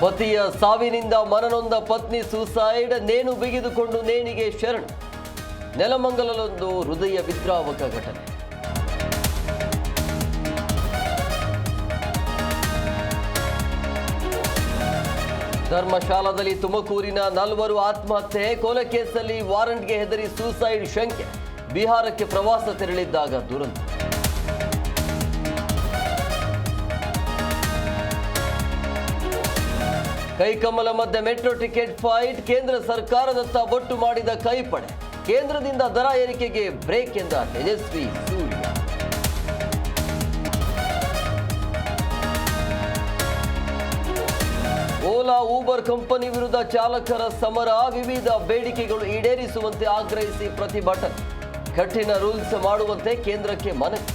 ಪತಿಯ ಸಾವಿನಿಂದ ಮನನೊಂದ ಪತ್ನಿ ಸೂಸೈಡ್, ನೇಣು ಬಿಗಿದುಕೊಂಡು ನೇಣಿಗೆ ಶರಣು. ನೆಲಮಂಗಲದಲ್ಲೊಂದು ಹೃದಯ ವಿದ್ರಾವಕ ಘಟನೆ. ಧರ್ಮಶಾಲಾದಲ್ಲಿ ತುಮಕೂರಿನ 4 ಆತ್ಮಹತ್ಯೆ. ಕೊಲೆ ಕೇಸಲ್ಲಿ ವಾರಂಟ್ಗೆ ಹೆದರಿ ಸೂಸೈಡ್ ಶಂಕೆ. ಬಿಹಾರಕ್ಕೆ ಪ್ರವಾಸ ತೆರಳಿದ್ದಾಗ ದುರಂತ. ಕೈಕಮಲ ಮಧ್ಯೆ ಮೆಟ್ರೋ ಟಿಕೆಟ್ ಫೈಟ್. ಕೇಂದ್ರ ಸರ್ಕಾರದತ್ತ ಬೊಟ್ಟು ಮಾಡಿದ ಕೈಪಡೆ. ಕೇಂದ್ರದಿಂದ ದರ ಏರಿಕೆಗೆ ಬ್ರೇಕ್ ಎಂದ ತೇಜಸ್ವಿ ಸೂರ್ಯ. ಓಲಾ ಊಬರ್ ಕಂಪನಿ ವಿರುದ್ಧ ಚಾಲಕರ ಸಮರ. ವಿವಿಧ ಬೇಡಿಕೆಗಳು ಈಡೇರಿಸುವಂತೆ ಆಗ್ರಹಿಸಿ ಪ್ರತಿಭಟನೆ. ಕಠಿಣ ರೂಲ್ಸ್ ಮಾಡುವಂತೆ ಕೇಂದ್ರಕ್ಕೆ ಮನವಿ.